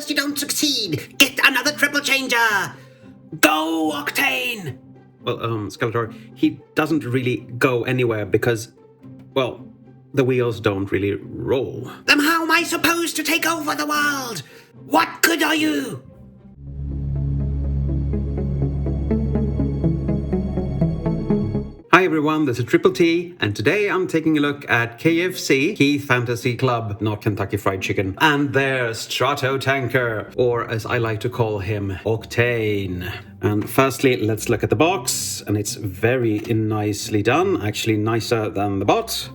first you don't succeed. Get another triple changer. Go, Octane! Well, Skeletor, he doesn't really go anywhere because, well, the wheels don't really roll. Then how am I supposed to take over the world? What good are you? Hi everyone, this is Triple T, and today I'm taking a look at KFC, Keith Fantasy Club, not Kentucky Fried Chicken, and their Stratotanker, or as I like to call him, Octane. And firstly, let's look at the box, and it's very nicely done, actually nicer than the bot.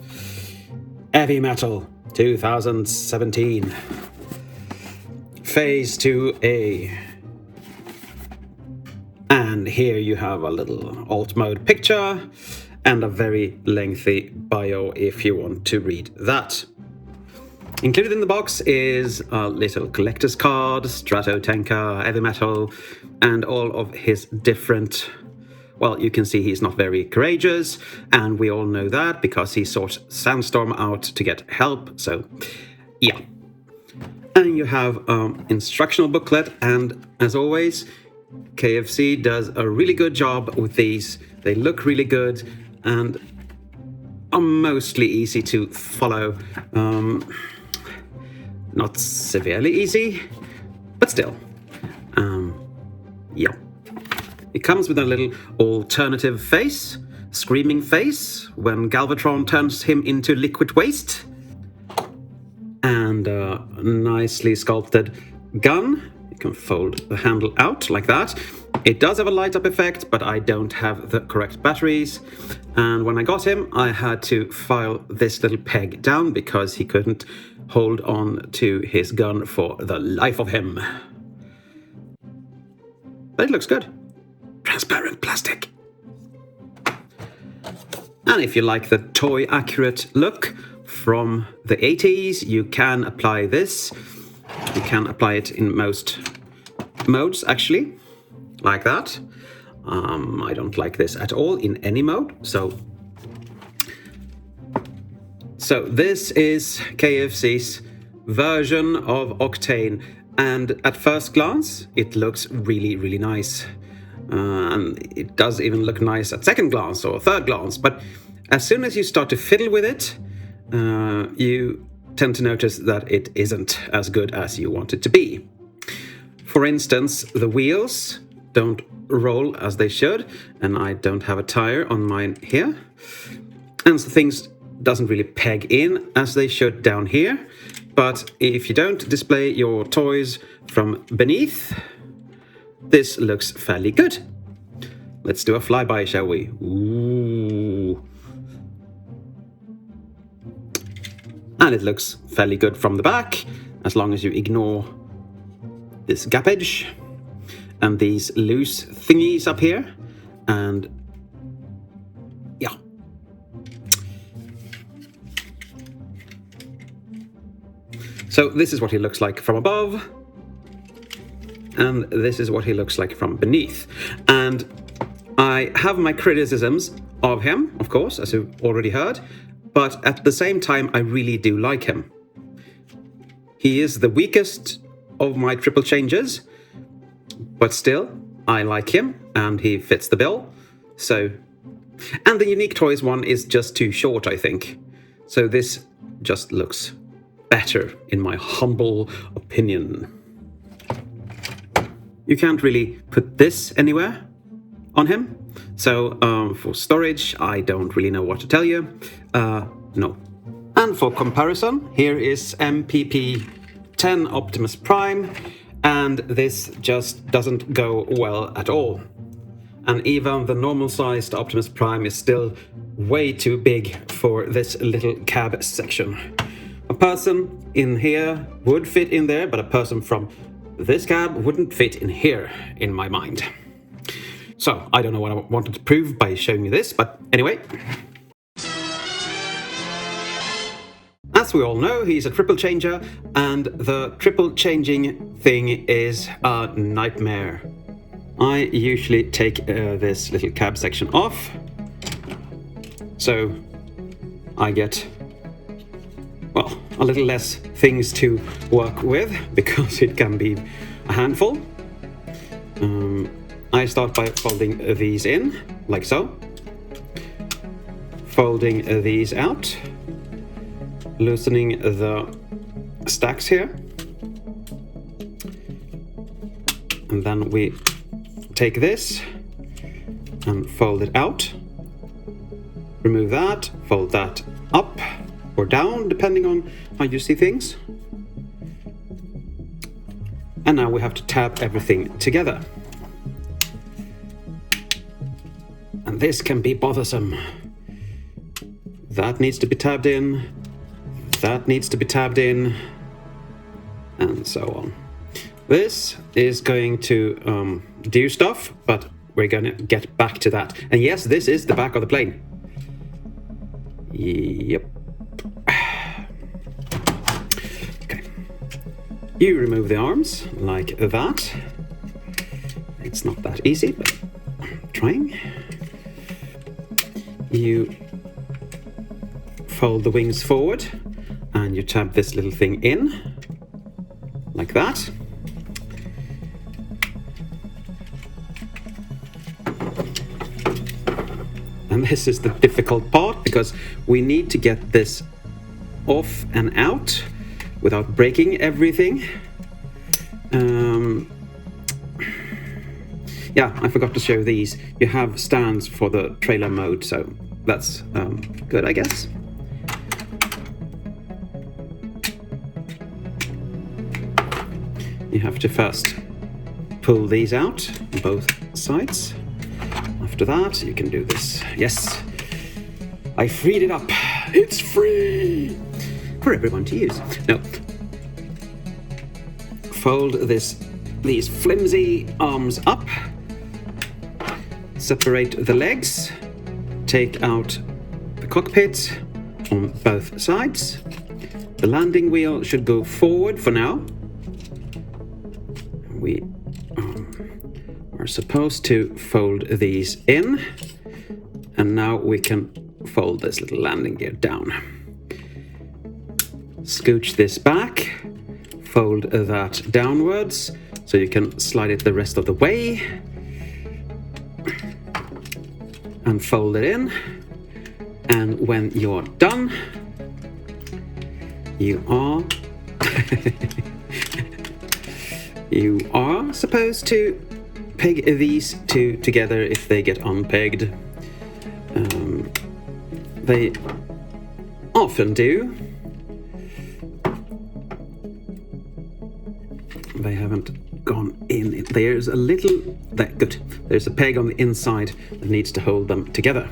Heavy Metal 2017. Phase 2A. And here you have a little alt mode picture and a very lengthy bio if you want to read that. Included in the box is a little collector's card, Stratotanker, Heavy Metal, and all of his different... Well, you can see he's not very courageous, and we all know that because he sought Sandstorm out to get help, so yeah. And you have instructional booklet, and as always, KFC does a really good job with these. They look really good and are mostly easy to follow. Not severely easy, but still. Yeah. It comes with a little alternative face, screaming face, when Galvatron turns him into liquid waste. And a nicely sculpted gun. You can fold the handle out like that. It does have a light up effect, but I don't have the correct batteries. And when I got him, I had to file this little peg down because he couldn't hold on to his gun for the life of him. But it looks good. Transparent plastic. And if you like the toy accurate look from the 80s, you can apply this. You can apply it in most modes, actually, like that. I don't like this at all in any mode. So this is KFC's version of Octane, and at first glance, it looks really, really nice. And it does even look nice at second glance or third glance, but as soon as you start to fiddle with it, you tend to notice that it isn't as good as you want it to be. For instance, the wheels don't roll as they should, and I don't have a tire on mine here. And so things doesn't really peg in as they should down here. But if you don't display your toys from beneath, this looks fairly good. Let's do a flyby, shall we? Ooh. And it looks fairly good from the back, as long as you ignore this gap edge and these loose thingies up here. And yeah. So this is what he looks like from above. And this is what he looks like from beneath. And I have my criticisms of him, of course, as you've already heard. But at the same time, I really do like him. He is the weakest of my triple changes, but still, I like him, and he fits the bill. So, and the Unique Toys one is just too short, I think. So this just looks better, in my humble opinion. You can't really put this anywhere on him. So for storage, I don't really know what to tell you. No. And for comparison, here is MPP-10 Optimus Prime, and this just doesn't go well at all. And even the normal-sized Optimus Prime is still way too big for this little cab section. A person in here would fit in there, but a person from this cab wouldn't fit in here, in my mind. So, I don't know what I wanted to prove by showing you this, but anyway. As we all know, he's a triple changer, and the triple changing thing is a nightmare. I usually take this little cab section off, so I get well, a little less things to work with because it can be a handful. I start by folding these in, like so. Folding these out. Loosening the stacks here. And then we take this and fold it out. Remove that, fold that up or down, depending on how you see things. And now we have to tab everything together. And this can be bothersome. That needs to be tabbed in. That needs to be tabbed in. And so on. This is going to do stuff, but we're going to get back to that. And yes, this is the back of the plane. Yep. Okay. You remove the arms like that. It's not that easy, but I'm trying. You fold the wings forward and you tab this little thing in like that. And this is the difficult part because we need to get this off and out without breaking everything. Yeah, I forgot to show these. You have stands for the trailer mode, so that's good, I guess. You have to first pull these out on both sides. After that, you can do this. Yes, I freed it up. It's free for everyone to use. Now, fold these flimsy arms up. Separate the legs. Take out the cockpit on both sides. The landing wheel should go forward for now. We are supposed to fold these in, and now we can fold this little landing gear down. Scooch this back, fold that downwards so you can slide it the rest of the way, and fold it in. And when you're done, you are you are supposed to peg these two together if they get unpegged. They often do. They haven't gone in. There's a little... Good. There's a peg on the inside that needs to hold them together.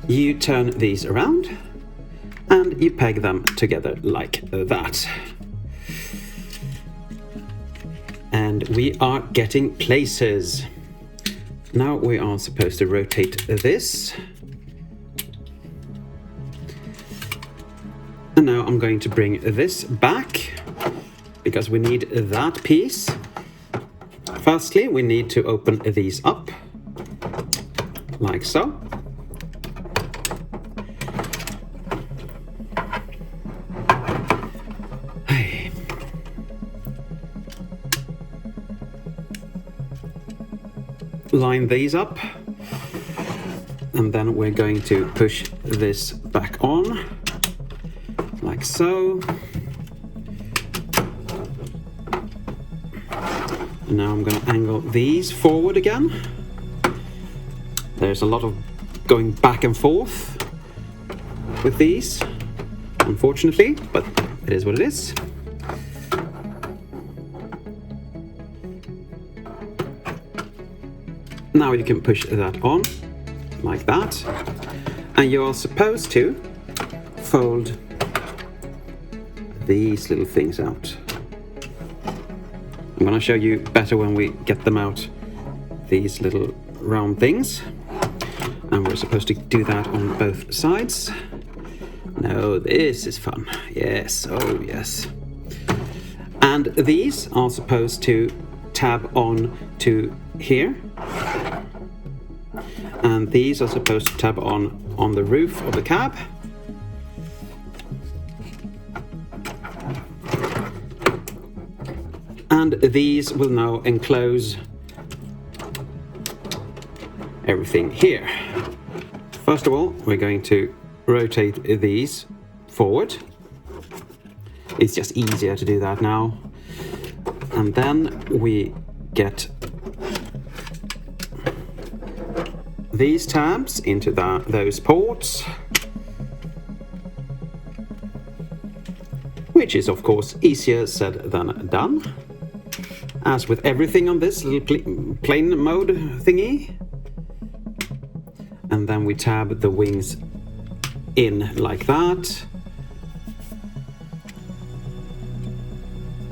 You turn these around and you peg them together like that. And we are getting places. Now we are supposed to rotate this. And now I'm going to bring this back because we need that piece. Firstly, we need to open these up like so. Line these up, and then we're going to push this back on like so. And now I'm going to angle these forward again. There's a lot of going back and forth with these, unfortunately, but it is what it is. Now you can push that on, like that. And you're supposed to fold these little things out. I'm going to show you better when we get them out, these little round things. And we're supposed to do that on both sides. No, this is fun. Yes, oh yes. And these are supposed to tab on to here. And these are supposed to tab on the roof of the cab. And these will now enclose everything here. First of all, we're going to rotate these forward. It's just easier to do that now. And then we get these tabs into those ports, which is of course easier said than done, as with everything on this little plane mode thingy. And then we tab the wings in like that.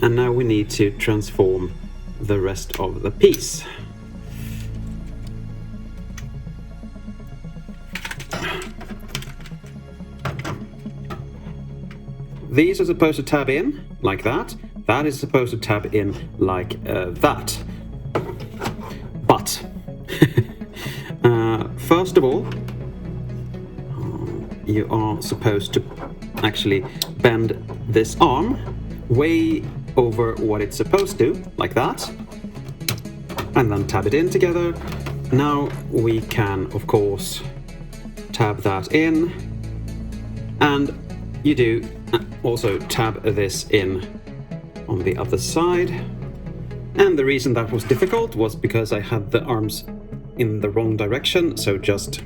And now we need to transform the rest of the piece. These are supposed to tab in like that. That is supposed to tab in like that. But first of all, you are supposed to actually bend this arm way over what it's supposed to, like that, and then tab it in together. Now we can, of course, tab that in, and you do also tab this in on the other side. And the reason that was difficult was because I had the arms in the wrong direction, so just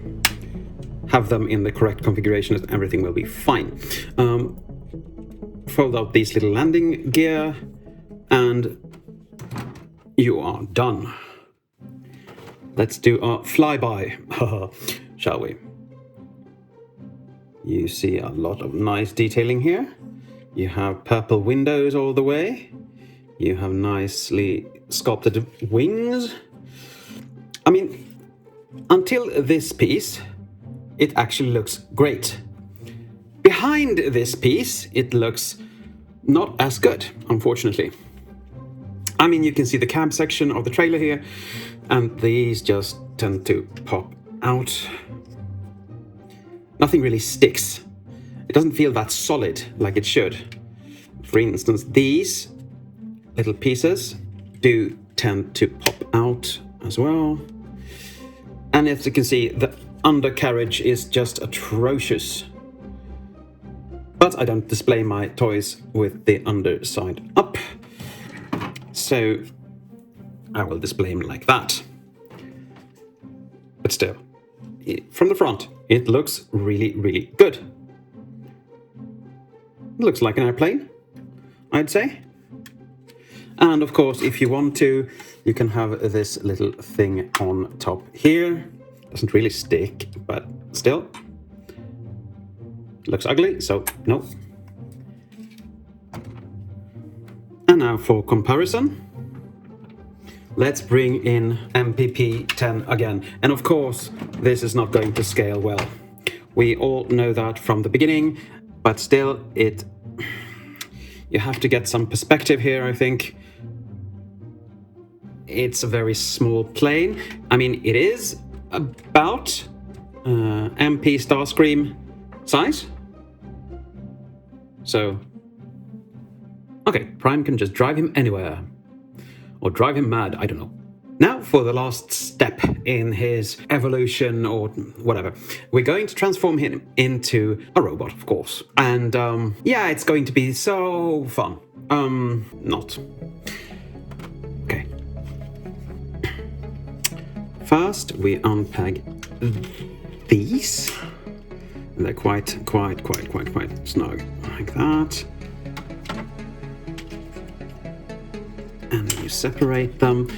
have them in the correct configuration and everything will be fine. Fold out these little landing gear and you are done. Let's do a flyby, shall we? You see a lot of nice detailing here. You have purple windows all the way. You have nicely sculpted wings. I mean, until this piece, it actually looks great. Behind this piece, it looks not as good, unfortunately. I mean, you can see the cab section of the trailer here, and these just tend to pop out. Nothing really sticks. It doesn't feel that solid like it should. For instance, these little pieces do tend to pop out as well. And as you can see, the undercarriage is just atrocious. But I don't display my toys with the underside up, so I will display them like that. But still, from the front, it looks really, really good. It looks like an airplane, I'd say. And of course, if you want to, you can have this little thing on top here. Doesn't really stick, but still. Looks ugly, so no. And now for comparison, let's bring in MPP-10 again. And of course, this is not going to scale well. We all know that from the beginning, but still, you have to get some perspective here, I think. It's a very small plane. I mean, it is about MP Starscream size. So, okay, Prime can just drive him anywhere. Or drive him mad, I don't know. Now for the last step in his evolution or whatever. We're going to transform him into a robot, of course. And yeah, it's going to be so fun. Not. Okay. First, we unpeg these. They're quite snug, like that. And you separate them.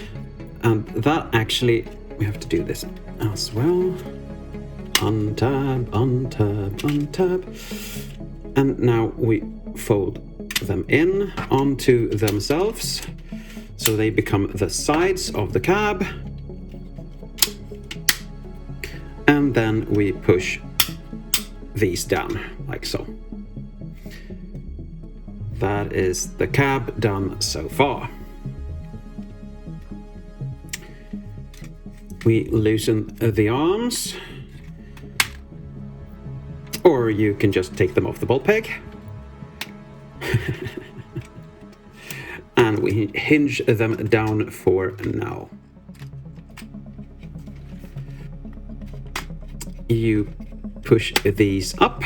And that actually, we have to do this as well. Untab, untab, untab. And now we fold them in onto themselves. So they become the sides of the cab. And then we push these down, like so. That is the cab done so far. We loosen the arms, or you can just take them off the ball peg. and we hinge them down for now. You push these up,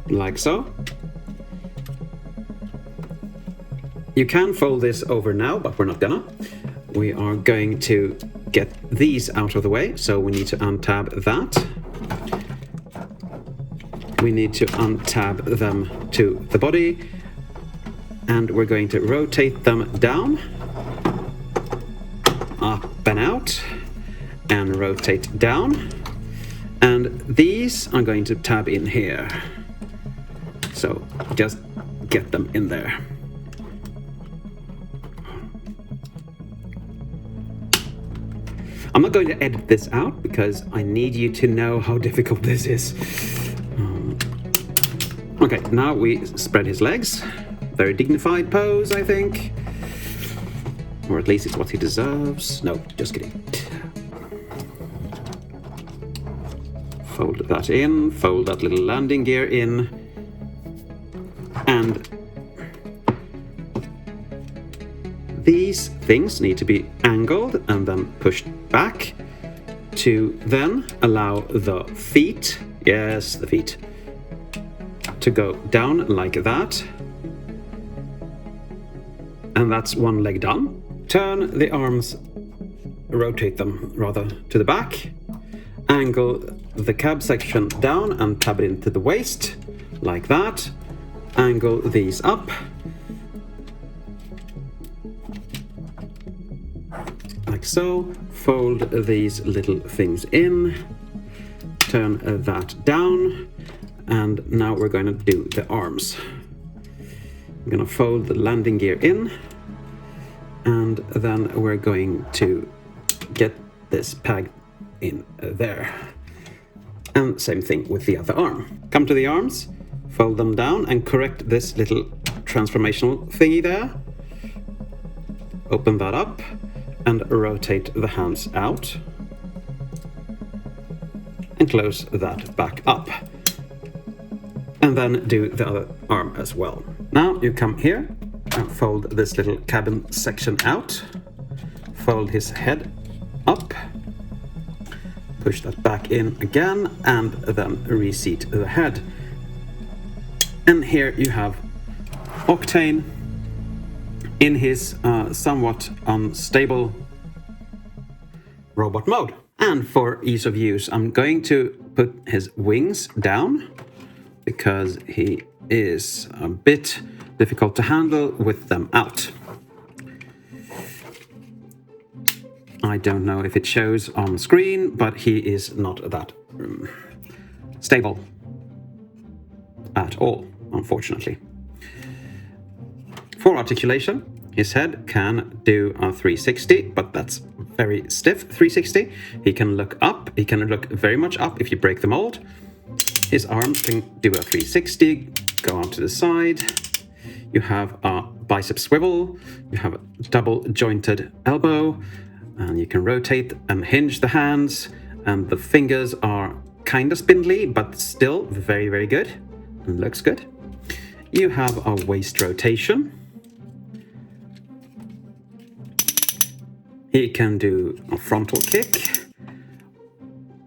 like so. You can fold this over now, but we're not gonna. We are going to get these out of the way, so we need to untab that. We need to untab them to the body, and we're going to rotate them down, up and out, and rotate down. And these I'm going to tab in here. So just get them in there. I'm not going to edit this out because I need you to know how difficult this is. Okay, now we spread his legs. Very dignified pose, I think. Or at least it's what he deserves. No, just kidding. Fold that in, fold that little landing gear in, and these things need to be angled and then pushed back to then allow the feet, yes, the feet, to go down like that. And that's one leg done. Turn the arms, rotate them rather to the back, angle the cab section down and tab it into the waist like that. Angle these up. Like so. Fold these little things in. Turn that down. And now we're going to do the arms. I'm going to fold the landing gear in. And then we're going to get this peg in there. And same thing with the other arm. Come to the arms. Fold them down and correct this little transformational thingy there. Open that up and rotate the hands out. And close that back up. And then do the other arm as well. Now you come here and fold this little cabin section out. Fold his head up. Push that back in again and then reseat the head. And here you have Octane in his somewhat unstable robot mode. And for ease of use, I'm going to put his wings down because he is a bit difficult to handle with them out. I don't know if it shows on screen, but he is not that stable at all, unfortunately. For articulation, his head can do a 360, but that's very stiff 360. He can look up, he can look very much up if you break the mold. His arms can do a 360, go on to the side. You have a bicep swivel, you have a double jointed elbow, and you can rotate and hinge the hands, and the fingers are kind of spindly, but still very, very good. And looks good. You have a waist rotation. He can do a frontal kick,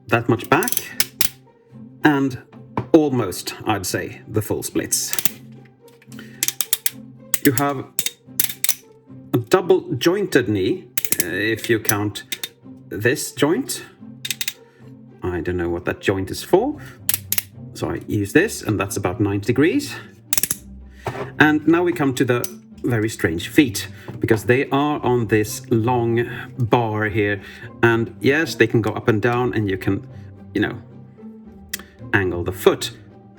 that much back, and almost, I'd say, the full splits. You have a double jointed knee, if you count this joint. I don't know what that joint is for. So I use this, and that's about 90 degrees. And now we come to the very strange feet, because they are on this long bar here. And yes, they can go up and down, and you can, you know, angle the foot,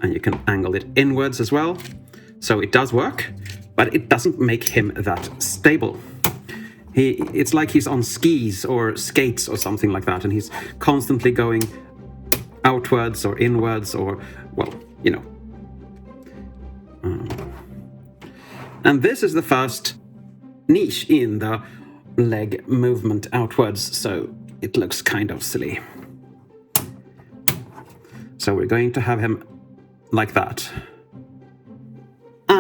and you can angle it inwards as well. So it does work, but it doesn't make him that stable. It's like he's on skis or skates or something like that, and he's constantly going outwards or inwards or, well, you know. And this is the first niche in the leg movement outwards, so it looks kind of silly. So we're going to have him like that.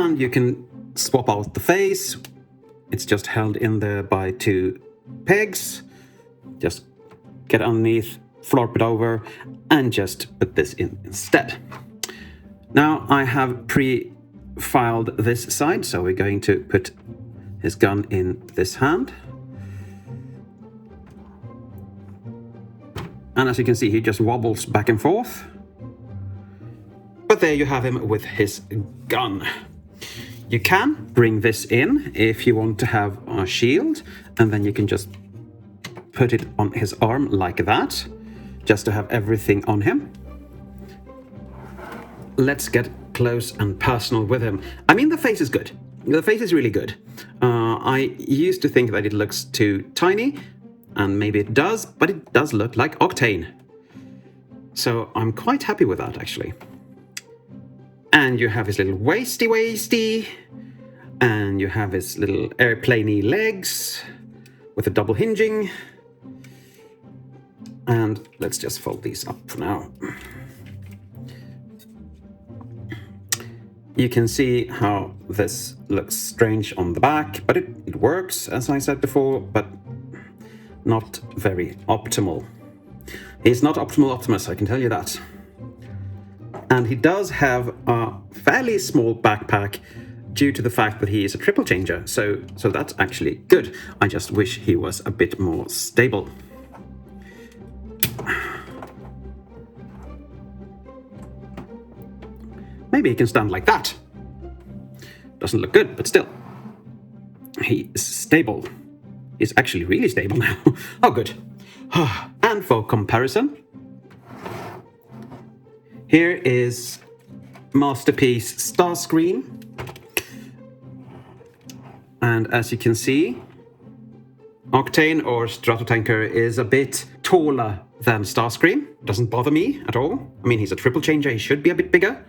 And you can swap out the face. It's just held in there by 2 pegs. Just get underneath, flop it over, and just put this in instead. Now I have pre-filed this side, so we're going to put his gun in this hand. And as you can see, he just wobbles back and forth. But there you have him with his gun. You can bring this in if you want to have a shield, and then you can just put it on his arm like that, just to have everything on him. Let's get close and personal with him. I mean, the face is good. The face is really good. I used to think that it looks too tiny, and maybe it does, but it does look like Octane. So I'm quite happy with that, actually. And you have his little waisty, and you have his little airplane-y legs with a double hinging. And let's just fold these up for now. You can see how this looks strange on the back, but it works, as I said before, but not very optimal. He's not optimal Optimus, I can tell you that. And he does have a fairly small backpack due to the fact that he is a triple changer, so that's actually good. I just wish he was a bit more stable. Maybe he can stand like that. Doesn't look good, but still. He is stable. He's actually really stable now. Oh, good. And for comparison, here is Masterpiece Starscream. And as you can see, Octane or Stratotanker is a bit taller than Starscream. Doesn't bother me at all. I mean, he's a triple changer. He should be a bit bigger.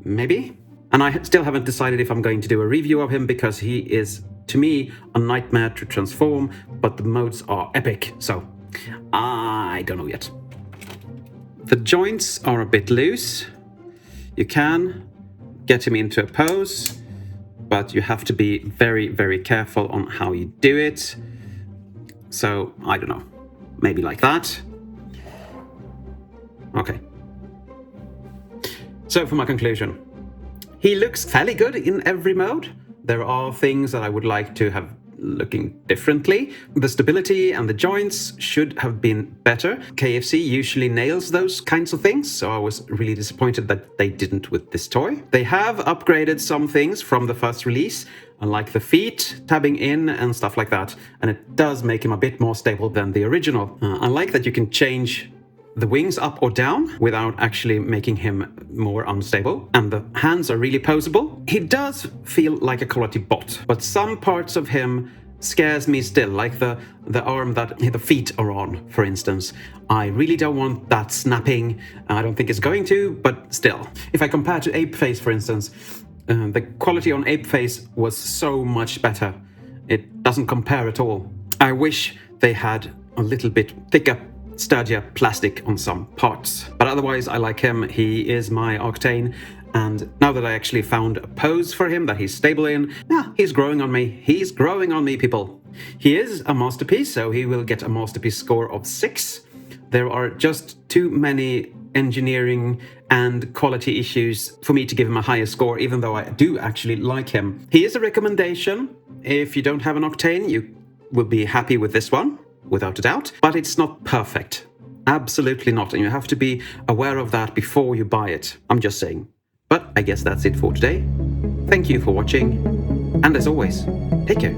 Maybe. And I still haven't decided if I'm going to do a review of him, because he is, to me, a nightmare to transform, but the modes are epic, so I don't know yet. The joints are a bit loose. You can get him into a pose, but you have to be very, very careful on how you do it. So, I don't know. Maybe like that. Okay. So for my conclusion, he looks fairly good in every mode. There are things that I would like to have looking differently. The stability and the joints should have been better. KFC usually nails those kinds of things, so I was really disappointed that they didn't with this toy. They have upgraded some things from the first release, like the feet tabbing in and stuff like that, and it does make him a bit more stable than the original. I like that you can change the wings up or down without actually making him more unstable, and the hands are really poseable. He does feel like a quality bot, but some parts of him scares me still, like the arm that the feet are on, for instance. I really don't want that snapping. I don't think it's going to, but still. If I compare to Ape Face, for instance, the quality on Ape Face was so much better. It doesn't compare at all. I wish they had a little bit thicker, sturdier plastic on some parts. But otherwise, I like him. He is my Octane. And now that I actually found a pose for him that he's stable in, yeah, he's growing on me. He's growing on me, people. He is a masterpiece, so he will get a masterpiece score of 6. There are just too many engineering and quality issues for me to give him a higher score, even though I do actually like him. He is a recommendation. If you don't have an Octane, you will be happy with this one, without a doubt, but it's not perfect. Absolutely not, and you have to be aware of that before you buy it. I'm just saying. But I guess that's it for today. Thank you for watching, and as always, take care.